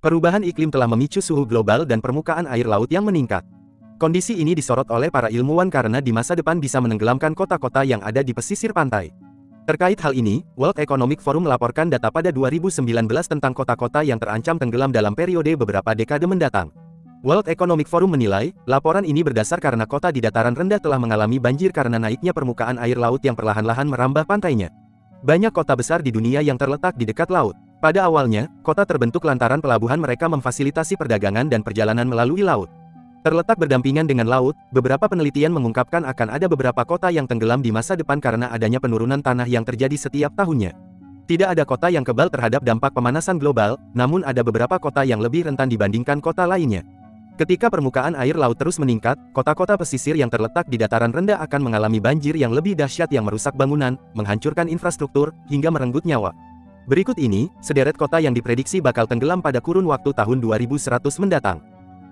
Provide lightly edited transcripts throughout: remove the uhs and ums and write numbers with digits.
Perubahan iklim telah memicu suhu global dan permukaan air laut yang meningkat. Kondisi ini disorot oleh para ilmuwan karena di masa depan bisa menenggelamkan kota-kota yang ada di pesisir pantai. Terkait hal ini, World Economic Forum melaporkan data pada 2019 tentang kota-kota yang terancam tenggelam dalam periode beberapa dekade mendatang. World Economic Forum menilai, laporan ini berdasar karena kota di dataran rendah telah mengalami banjir karena naiknya permukaan air laut yang perlahan-lahan merambah pantainya. Banyak kota besar di dunia yang terletak di dekat laut. Pada awalnya, kota terbentuk lantaran pelabuhan mereka memfasilitasi perdagangan dan perjalanan melalui laut. Terletak berdampingan dengan laut, beberapa penelitian mengungkapkan akan ada beberapa kota yang tenggelam di masa depan karena adanya penurunan tanah yang terjadi setiap tahunnya. Tidak ada kota yang kebal terhadap dampak pemanasan global, namun ada beberapa kota yang lebih rentan dibandingkan kota lainnya. Ketika permukaan air laut terus meningkat, kota-kota pesisir yang terletak di dataran rendah akan mengalami banjir yang lebih dahsyat yang merusak bangunan, menghancurkan infrastruktur, hingga merenggut nyawa. Berikut ini, sederet kota yang diprediksi bakal tenggelam pada kurun waktu tahun 2100 mendatang.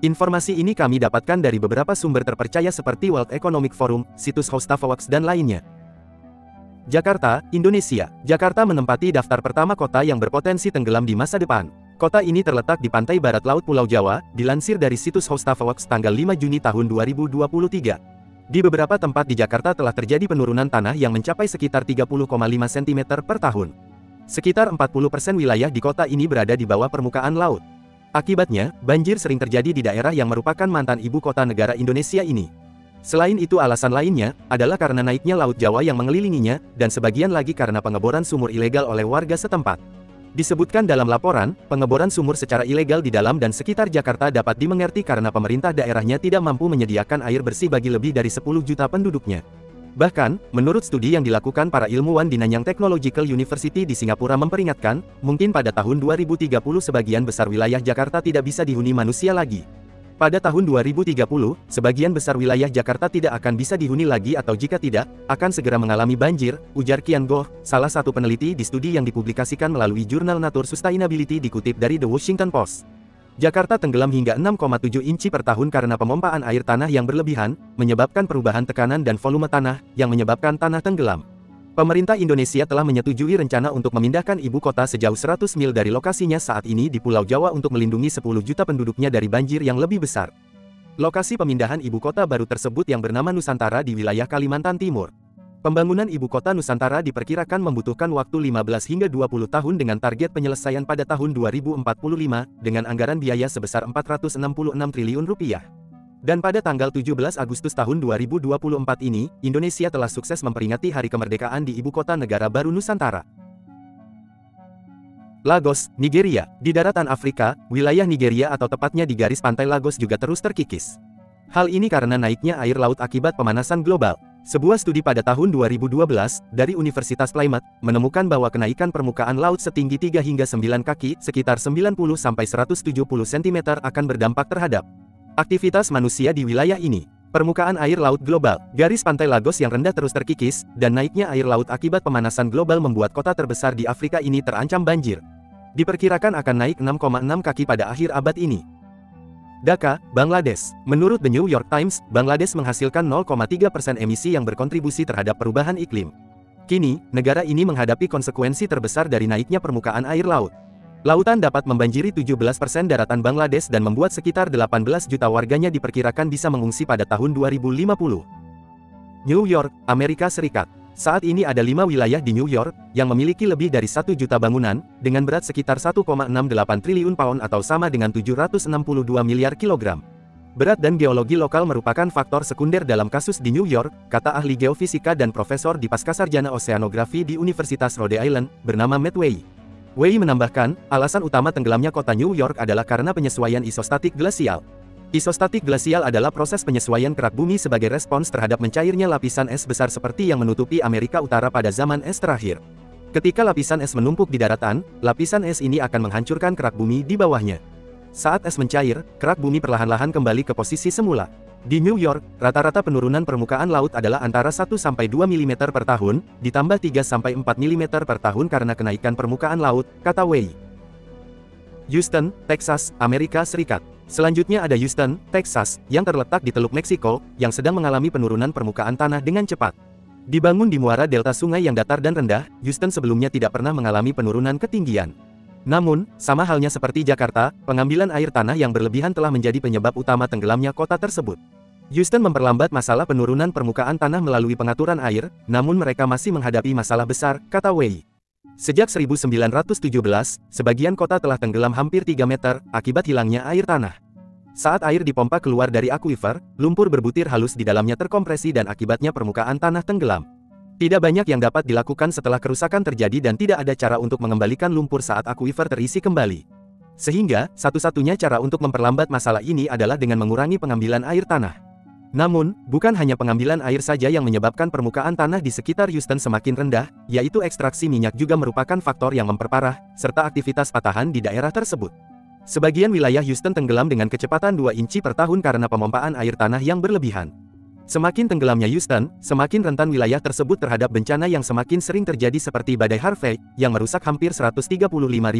Informasi ini kami dapatkan dari beberapa sumber terpercaya seperti World Economic Forum, situs Hostavox dan lainnya. Jakarta, Indonesia. Jakarta menempati daftar pertama kota yang berpotensi tenggelam di masa depan. Kota ini terletak di pantai barat laut Pulau Jawa, dilansir dari situs Hostavox tanggal 5 Juni tahun 2023. Di beberapa tempat di Jakarta telah terjadi penurunan tanah yang mencapai sekitar 30,5 cm per tahun. Sekitar 40% wilayah di kota ini berada di bawah permukaan laut. Akibatnya, banjir sering terjadi di daerah yang merupakan mantan ibu kota negara Indonesia ini. Selain itu alasan lainnya, adalah karena naiknya Laut Jawa yang mengelilinginya, dan sebagian lagi karena pengeboran sumur ilegal oleh warga setempat. Disebutkan dalam laporan, pengeboran sumur secara ilegal di dalam dan sekitar Jakarta dapat dimengerti karena pemerintah daerahnya tidak mampu menyediakan air bersih bagi lebih dari 10 juta penduduknya. Bahkan, menurut studi yang dilakukan para ilmuwan di Nanyang Technological University di Singapura memperingatkan, mungkin pada tahun 2030 sebagian besar wilayah Jakarta tidak bisa dihuni manusia lagi. Pada tahun 2030, sebagian besar wilayah Jakarta tidak akan bisa dihuni lagi atau jika tidak, akan segera mengalami banjir, ujar Kian Goh, salah satu peneliti di studi yang dipublikasikan melalui jurnal Nature Sustainability dikutip dari The Washington Post. Jakarta tenggelam hingga 6,7 inci per tahun karena pemompaan air tanah yang berlebihan, menyebabkan perubahan tekanan dan volume tanah, yang menyebabkan tanah tenggelam. Pemerintah Indonesia telah menyetujui rencana untuk memindahkan ibu kota sejauh 100 mil dari lokasinya saat ini di Pulau Jawa untuk melindungi 10 juta penduduknya dari banjir yang lebih besar. Lokasi pemindahan ibu kota baru tersebut yang bernama Nusantara di wilayah Kalimantan Timur. Pembangunan ibu kota Nusantara diperkirakan membutuhkan waktu 15 hingga 20 tahun dengan target penyelesaian pada tahun 2045, dengan anggaran biaya sebesar Rp466 triliun. Dan pada tanggal 17 Agustus tahun 2024 ini, Indonesia telah sukses memperingati Hari Kemerdekaan di ibu kota negara baru Nusantara. Lagos, Nigeria. Di daratan Afrika, wilayah Nigeria atau tepatnya di garis pantai Lagos juga terus terkikis. Hal ini karena naiknya air laut akibat pemanasan global. Sebuah studi pada tahun 2012, dari Universitas Plymouth, menemukan bahwa kenaikan permukaan laut setinggi 3 hingga 9 kaki, sekitar 90-170 cm akan berdampak terhadap aktivitas manusia di wilayah ini. Permukaan air laut global, garis pantai Lagos yang rendah terus terkikis, dan naiknya air laut akibat pemanasan global membuat kota terbesar di Afrika ini terancam banjir. Diperkirakan akan naik 6,6 kaki pada akhir abad ini. Dhaka, Bangladesh. Menurut The New York Times, Bangladesh menghasilkan 0,3% emisi yang berkontribusi terhadap perubahan iklim. Kini, negara ini menghadapi konsekuensi terbesar dari naiknya permukaan air laut. Lautan dapat membanjiri 17% daratan Bangladesh dan membuat sekitar 18 juta warganya diperkirakan bisa mengungsi pada tahun 2050. New York, Amerika Serikat. Saat ini ada 5 wilayah di New York, yang memiliki lebih dari 1 juta bangunan, dengan berat sekitar 1,68 triliun pound atau sama dengan 762 miliar kilogram. Berat dan geologi lokal merupakan faktor sekunder dalam kasus di New York, kata ahli geofisika dan profesor di Pascasarjana Oceanografi di Universitas Rhode Island, bernama Matt Wei. Wei menambahkan, alasan utama tenggelamnya kota New York adalah karena penyesuaian isostatik glasial. Isostatik glasial adalah proses penyesuaian kerak bumi sebagai respons terhadap mencairnya lapisan es besar seperti yang menutupi Amerika Utara pada zaman es terakhir. Ketika lapisan es menumpuk di daratan, lapisan es ini akan menghancurkan kerak bumi di bawahnya. Saat es mencair, kerak bumi perlahan-lahan kembali ke posisi semula. Di New York, rata-rata penurunan permukaan laut adalah antara 1-2 mm per tahun, ditambah 3-4 mm per tahun karena kenaikan permukaan laut, kata Wei. Houston, Texas, Amerika Serikat. Selanjutnya ada Houston, Texas, yang terletak di Teluk Meksiko, yang sedang mengalami penurunan permukaan tanah dengan cepat. Dibangun di muara delta sungai yang datar dan rendah, Houston sebelumnya tidak pernah mengalami penurunan ketinggian. Namun, sama halnya seperti Jakarta, pengambilan air tanah yang berlebihan telah menjadi penyebab utama tenggelamnya kota tersebut. Houston memperlambat masalah penurunan permukaan tanah melalui pengaturan air, namun mereka masih menghadapi masalah besar, kata Wei. Sejak 1917, sebagian kota telah tenggelam hampir 3 meter, akibat hilangnya air tanah. Saat air dipompa keluar dari akuifer, lumpur berbutir halus di dalamnya terkompresi dan akibatnya permukaan tanah tenggelam. Tidak banyak yang dapat dilakukan setelah kerusakan terjadi dan tidak ada cara untuk mengembalikan lumpur saat akuifer terisi kembali. Sehingga, satu-satunya cara untuk memperlambat masalah ini adalah dengan mengurangi pengambilan air tanah. Namun, bukan hanya pengambilan air saja yang menyebabkan permukaan tanah di sekitar Houston semakin rendah, yaitu ekstraksi minyak juga merupakan faktor yang memperparah, serta aktivitas patahan di daerah tersebut. Sebagian wilayah Houston tenggelam dengan kecepatan 2 inci per tahun karena pemompaan air tanah yang berlebihan. Semakin tenggelamnya Houston, semakin rentan wilayah tersebut terhadap bencana yang semakin sering terjadi seperti badai Harvey, yang merusak hampir 135.000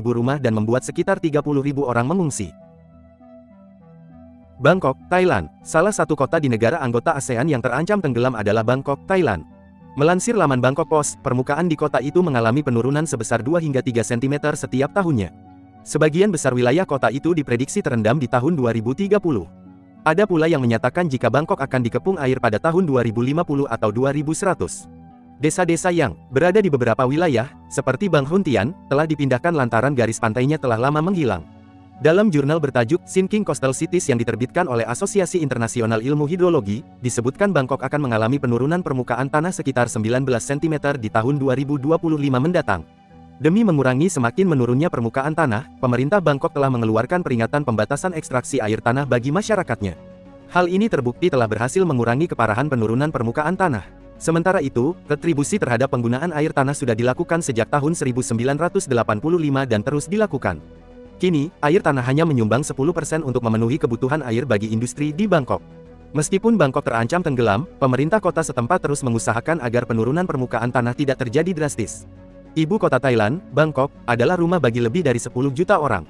rumah dan membuat sekitar 30.000 orang mengungsi. Bangkok, Thailand. Salah satu kota di negara anggota ASEAN yang terancam tenggelam adalah Bangkok, Thailand. Melansir laman Bangkok Post, permukaan di kota itu mengalami penurunan sebesar 2 hingga 3 cm setiap tahunnya. Sebagian besar wilayah kota itu diprediksi terendam di tahun 2030. Ada pula yang menyatakan jika Bangkok akan dikepung air pada tahun 2050 atau 2100. Desa-desa yang berada di beberapa wilayah, seperti Bang Huntian, telah dipindahkan lantaran garis pantainya telah lama menghilang. Dalam jurnal bertajuk Sinking Coastal Cities yang diterbitkan oleh Asosiasi Internasional Ilmu Hidrologi, disebutkan Bangkok akan mengalami penurunan permukaan tanah sekitar 19 cm di tahun 2025 mendatang. Demi mengurangi semakin menurunnya permukaan tanah, pemerintah Bangkok telah mengeluarkan peringatan pembatasan ekstraksi air tanah bagi masyarakatnya. Hal ini terbukti telah berhasil mengurangi keparahan penurunan permukaan tanah. Sementara itu, retribusi terhadap penggunaan air tanah sudah dilakukan sejak tahun 1985 dan terus dilakukan. Kini, air tanah hanya menyumbang 10% untuk memenuhi kebutuhan air bagi industri di Bangkok. Meskipun Bangkok terancam tenggelam, pemerintah kota setempat terus mengusahakan agar penurunan permukaan tanah tidak terjadi drastis. Ibu kota Thailand, Bangkok, adalah rumah bagi lebih dari 10 juta orang.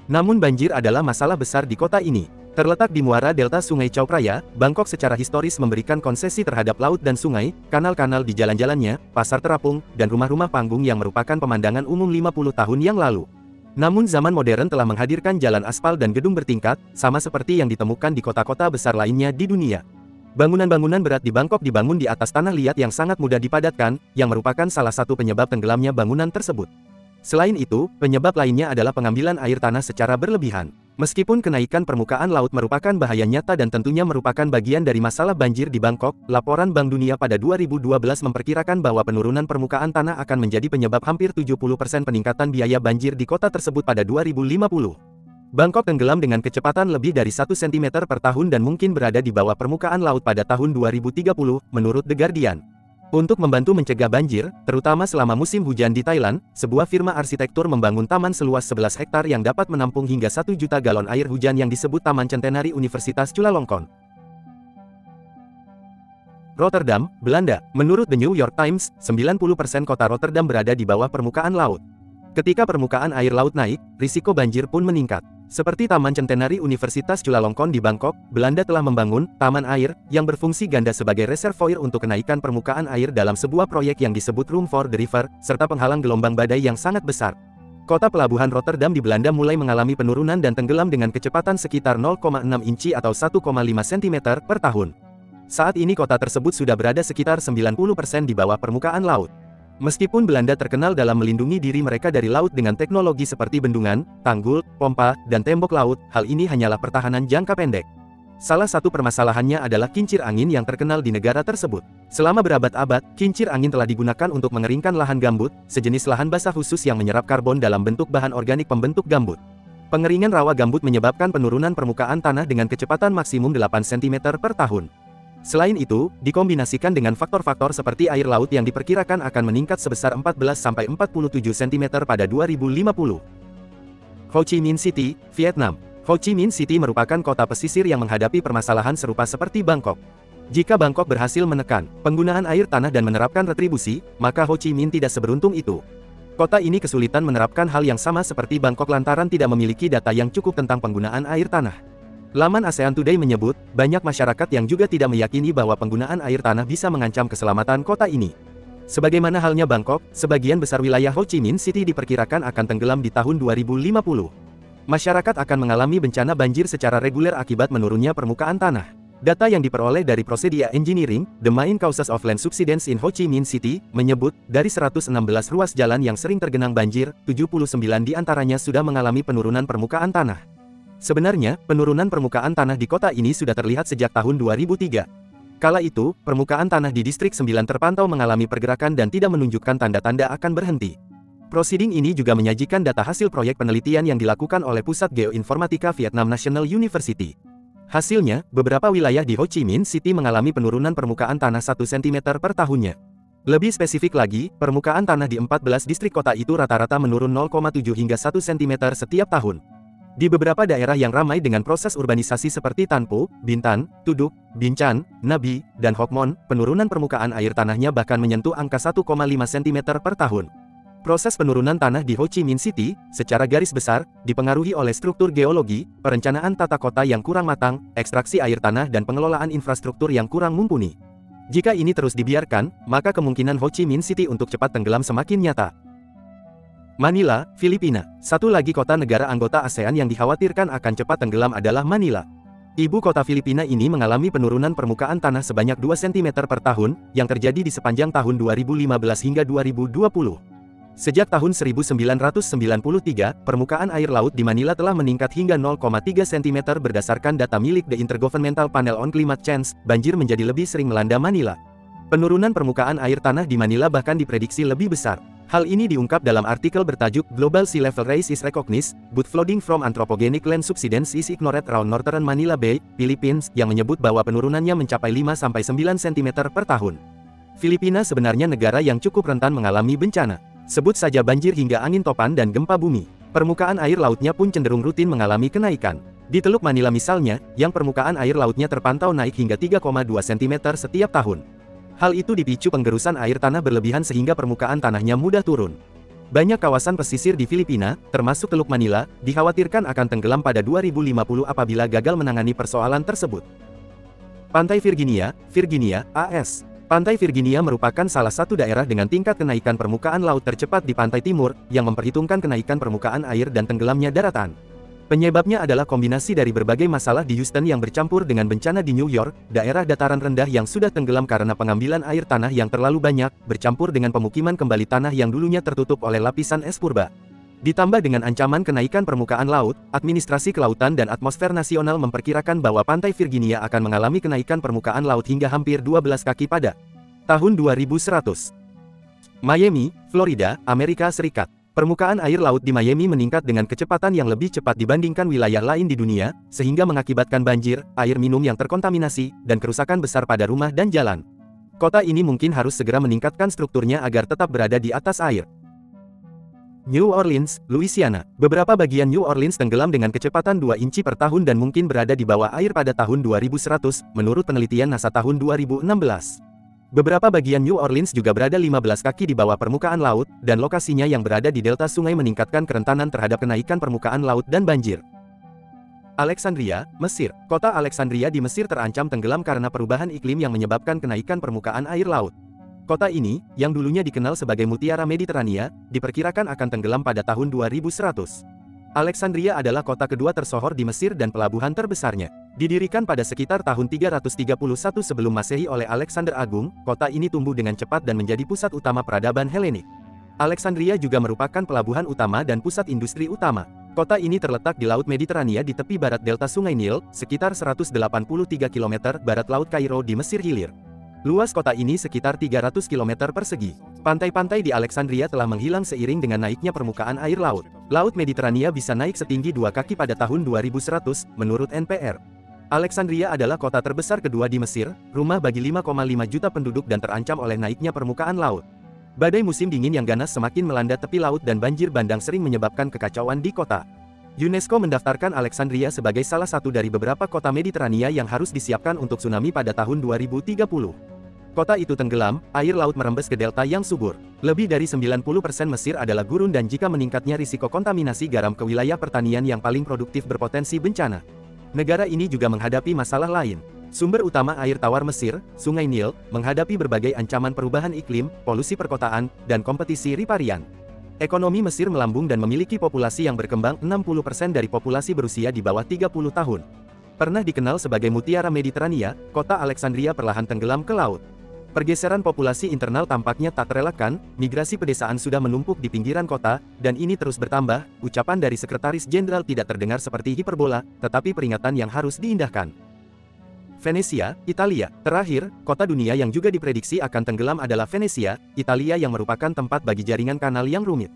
Namun banjir adalah masalah besar di kota ini. Terletak di muara delta Sungai Chao Phraya, Bangkok secara historis memberikan konsesi terhadap laut dan sungai, kanal-kanal di jalan-jalannya, pasar terapung, dan rumah-rumah panggung yang merupakan pemandangan umum 50 tahun yang lalu. Namun zaman modern telah menghadirkan jalan aspal dan gedung bertingkat, sama seperti yang ditemukan di kota-kota besar lainnya di dunia. Bangunan-bangunan berat di Bangkok dibangun di atas tanah liat yang sangat mudah dipadatkan, yang merupakan salah satu penyebab tenggelamnya bangunan tersebut. Selain itu, penyebab lainnya adalah pengambilan air tanah secara berlebihan. Meskipun kenaikan permukaan laut merupakan bahaya nyata dan tentunya merupakan bagian dari masalah banjir di Bangkok, laporan Bank Dunia pada 2012 memperkirakan bahwa penurunan permukaan tanah akan menjadi penyebab hampir 70% peningkatan biaya banjir di kota tersebut pada 2050. Bangkok tenggelam dengan kecepatan lebih dari 1 cm per tahun dan mungkin berada di bawah permukaan laut pada tahun 2030, menurut The Guardian. Untuk membantu mencegah banjir, terutama selama musim hujan di Thailand, sebuah firma arsitektur membangun taman seluas 11 hektar yang dapat menampung hingga 1 juta galon air hujan yang disebut Taman Centenari Universitas Chulalongkorn. Rotterdam, Belanda. Menurut The New York Times, 90% kota Rotterdam berada di bawah permukaan laut. Ketika permukaan air laut naik, risiko banjir pun meningkat. Seperti Taman Centenari Universitas Chulalongkorn di Bangkok, Belanda telah membangun taman air yang berfungsi ganda sebagai reservoir untuk kenaikan permukaan air dalam sebuah proyek yang disebut Room for the River, serta penghalang gelombang badai yang sangat besar. Kota pelabuhan Rotterdam di Belanda mulai mengalami penurunan dan tenggelam dengan kecepatan sekitar 0,6 inci atau 1,5 cm per tahun. Saat ini kota tersebut sudah berada sekitar 90% di bawah permukaan laut. Meskipun Belanda terkenal dalam melindungi diri mereka dari laut dengan teknologi seperti bendungan, tanggul, pompa, dan tembok laut, hal ini hanyalah pertahanan jangka pendek. Salah satu permasalahannya adalah kincir angin yang terkenal di negara tersebut. Selama berabad-abad, kincir angin telah digunakan untuk mengeringkan lahan gambut, sejenis lahan basah khusus yang menyerap karbon dalam bentuk bahan organik pembentuk gambut. Pengeringan rawa gambut menyebabkan penurunan permukaan tanah dengan kecepatan maksimum 8 cm per tahun. Selain itu, dikombinasikan dengan faktor-faktor seperti air laut yang diperkirakan akan meningkat sebesar 14-47 cm pada 2050. Ho Chi Minh City, Vietnam. Ho Chi Minh City merupakan kota pesisir yang menghadapi permasalahan serupa seperti Bangkok. Jika Bangkok berhasil menekan penggunaan air tanah dan menerapkan retribusi, maka Ho Chi Minh tidak seberuntung itu. Kota ini kesulitan menerapkan hal yang sama seperti Bangkok lantaran tidak memiliki data yang cukup tentang penggunaan air tanah. Laman ASEAN Today menyebut, banyak masyarakat yang juga tidak meyakini bahwa penggunaan air tanah bisa mengancam keselamatan kota ini. Sebagaimana halnya Bangkok, sebagian besar wilayah Ho Chi Minh City diperkirakan akan tenggelam di tahun 2050. Masyarakat akan mengalami bencana banjir secara reguler akibat menurunnya permukaan tanah. Data yang diperoleh dari Prosedia Engineering, The Main Causes of Land Subsidence in Ho Chi Minh City, menyebut, dari 116 ruas jalan yang sering tergenang banjir, 79 diantaranya sudah mengalami penurunan permukaan tanah. Sebenarnya, penurunan permukaan tanah di kota ini sudah terlihat sejak tahun 2003. Kala itu, permukaan tanah di Distrik 9 terpantau mengalami pergerakan dan tidak menunjukkan tanda-tanda akan berhenti. Proceeding ini juga menyajikan data hasil proyek penelitian yang dilakukan oleh Pusat Geoinformatika Vietnam National University. Hasilnya, beberapa wilayah di Ho Chi Minh City mengalami penurunan permukaan tanah 1 cm per tahunnya. Lebih spesifik lagi, permukaan tanah di 14 distrik kota itu rata-rata menurun 0,7 hingga 1 cm setiap tahun. Di beberapa daerah yang ramai dengan proses urbanisasi seperti Tan Po, Bintan, Tuduk, Bincan, Nabi, dan Hoc Mon, penurunan permukaan air tanahnya bahkan menyentuh angka 1,5 cm per tahun. Proses penurunan tanah di Ho Chi Minh City, secara garis besar, dipengaruhi oleh struktur geologi, perencanaan tata kota yang kurang matang, ekstraksi air tanah dan pengelolaan infrastruktur yang kurang mumpuni. Jika ini terus dibiarkan, maka kemungkinan Ho Chi Minh City untuk cepat tenggelam semakin nyata. Manila, Filipina. Satu lagi kota negara anggota ASEAN yang dikhawatirkan akan cepat tenggelam adalah Manila. Ibu kota Filipina ini mengalami penurunan permukaan tanah sebanyak 2 cm per tahun, yang terjadi di sepanjang tahun 2015 hingga 2020. Sejak tahun 1993, permukaan air laut di Manila telah meningkat hingga 0,3 cm berdasarkan data milik The Intergovernmental Panel on Climate Change. Banjir menjadi lebih sering melanda Manila. Penurunan permukaan air tanah di Manila bahkan diprediksi lebih besar. Hal ini diungkap dalam artikel bertajuk Global Sea Level Rise is Recognized, but Flooding from Anthropogenic Land Subsidence is Ignored around Northern Manila Bay, Philippines, yang menyebut bahwa penurunannya mencapai 5-9 cm per tahun. Filipina sebenarnya negara yang cukup rentan mengalami bencana. Sebut saja banjir hingga angin topan dan gempa bumi. Permukaan air lautnya pun cenderung rutin mengalami kenaikan. Di Teluk Manila misalnya, yang permukaan air lautnya terpantau naik hingga 3,2 cm setiap tahun. Hal itu dipicu penggerusan air tanah berlebihan sehingga permukaan tanahnya mudah turun. Banyak kawasan pesisir di Filipina, termasuk Teluk Manila, dikhawatirkan akan tenggelam pada 2050 apabila gagal menangani persoalan tersebut. Pantai Virginia, Virginia, AS. Pantai Virginia merupakan salah satu daerah dengan tingkat kenaikan permukaan laut tercepat di pantai timur, yang memperhitungkan kenaikan permukaan air dan tenggelamnya daratan. Penyebabnya adalah kombinasi dari berbagai masalah di Houston yang bercampur dengan bencana di New York, daerah dataran rendah yang sudah tenggelam karena pengambilan air tanah yang terlalu banyak, bercampur dengan pemukiman kembali tanah yang dulunya tertutup oleh lapisan es purba. Ditambah dengan ancaman kenaikan permukaan laut, Administrasi Kelautan dan Atmosfer Nasional memperkirakan bahwa Pantai Virginia akan mengalami kenaikan permukaan laut hingga hampir 12 kaki pada tahun 2100. Miami, Florida, Amerika Serikat. Permukaan air laut di Miami meningkat dengan kecepatan yang lebih cepat dibandingkan wilayah lain di dunia, sehingga mengakibatkan banjir, air minum yang terkontaminasi, dan kerusakan besar pada rumah dan jalan. Kota ini mungkin harus segera meningkatkan strukturnya agar tetap berada di atas air. New Orleans, Louisiana. Beberapa bagian New Orleans tenggelam dengan kecepatan 2 inci per tahun dan mungkin berada di bawah air pada tahun 2100, menurut penelitian NASA tahun 2016. Beberapa bagian New Orleans juga berada 15 kaki di bawah permukaan laut, dan lokasinya yang berada di delta sungai meningkatkan kerentanan terhadap kenaikan permukaan laut dan banjir. Alexandria, Mesir. Kota Alexandria di Mesir terancam tenggelam karena perubahan iklim yang menyebabkan kenaikan permukaan air laut. Kota ini, yang dulunya dikenal sebagai Mutiara Mediterania, diperkirakan akan tenggelam pada tahun 2100. Alexandria adalah kota kedua tersohor di Mesir dan pelabuhan terbesarnya. Didirikan pada sekitar tahun 331 sebelum Masehi oleh Alexander Agung, kota ini tumbuh dengan cepat dan menjadi pusat utama peradaban Helenik. Alexandria juga merupakan pelabuhan utama dan pusat industri utama. Kota ini terletak di Laut Mediterania di tepi barat delta Sungai Nil, sekitar 183 km barat Laut Kairo di Mesir Hilir. Luas kota ini sekitar 300 km persegi. Pantai-pantai di Alexandria telah menghilang seiring dengan naiknya permukaan air laut. Laut Mediterania bisa naik setinggi 2 kaki pada tahun 2100, menurut NPR. Alexandria adalah kota terbesar kedua di Mesir, rumah bagi 5,5 juta penduduk dan terancam oleh naiknya permukaan laut. Badai musim dingin yang ganas semakin melanda tepi laut dan banjir bandang sering menyebabkan kekacauan di kota. UNESCO mendaftarkan Alexandria sebagai salah satu dari beberapa kota Mediterania yang harus disiapkan untuk tsunami pada tahun 2030. Kota itu tenggelam, air laut merembes ke delta yang subur. Lebih dari 90% Mesir adalah gurun dan jika meningkatnya risiko kontaminasi garam ke wilayah pertanian yang paling produktif berpotensi bencana. Negara ini juga menghadapi masalah lain. Sumber utama air tawar Mesir, Sungai Nil, menghadapi berbagai ancaman perubahan iklim, polusi perkotaan, dan kompetisi riparian. Ekonomi Mesir melambung dan memiliki populasi yang berkembang 60% dari populasi berusia di bawah 30 tahun. Pernah dikenal sebagai mutiara Mediterania, kota Alexandria perlahan tenggelam ke laut. Pergeseran populasi internal tampaknya tak terelakkan, migrasi pedesaan sudah menumpuk di pinggiran kota, dan ini terus bertambah. Ucapan dari Sekretaris Jenderal tidak terdengar seperti hiperbola, tetapi peringatan yang harus diindahkan. Venesia, Italia. Terakhir, kota dunia yang juga diprediksi akan tenggelam adalah Venesia, Italia yang merupakan tempat bagi jaringan kanal yang rumit.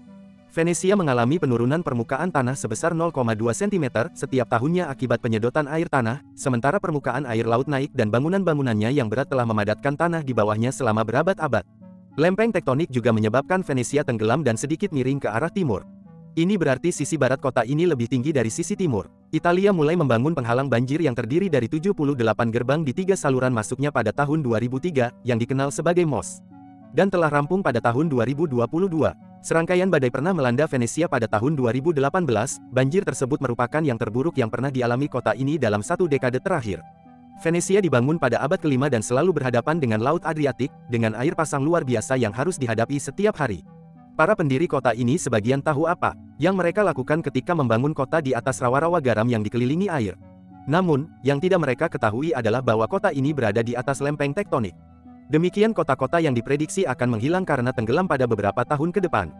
Venesia mengalami penurunan permukaan tanah sebesar 0,2 cm setiap tahunnya akibat penyedotan air tanah, sementara permukaan air laut naik dan bangunan-bangunannya yang berat telah memadatkan tanah di bawahnya selama berabad-abad. Lempeng tektonik juga menyebabkan Venesia tenggelam dan sedikit miring ke arah timur. Ini berarti sisi barat kota ini lebih tinggi dari sisi timur. Italia mulai membangun penghalang banjir yang terdiri dari 78 gerbang di 3 saluran masuknya pada tahun 2003, yang dikenal sebagai MOS. Dan telah rampung pada tahun 2022. Serangkaian badai pernah melanda Venesia pada tahun 2018, banjir tersebut merupakan yang terburuk yang pernah dialami kota ini dalam 1 dekade terakhir. Venesia dibangun pada abad ke-5 dan selalu berhadapan dengan Laut Adriatik, dengan air pasang luar biasa yang harus dihadapi setiap hari. Para pendiri kota ini sebagian tahu apa yang mereka lakukan ketika membangun kota di atas rawa-rawa garam yang dikelilingi air. Namun, yang tidak mereka ketahui adalah bahwa kota ini berada di atas lempeng tektonik. Demikian kota-kota yang diprediksi akan menghilang karena tenggelam pada beberapa tahun ke depan.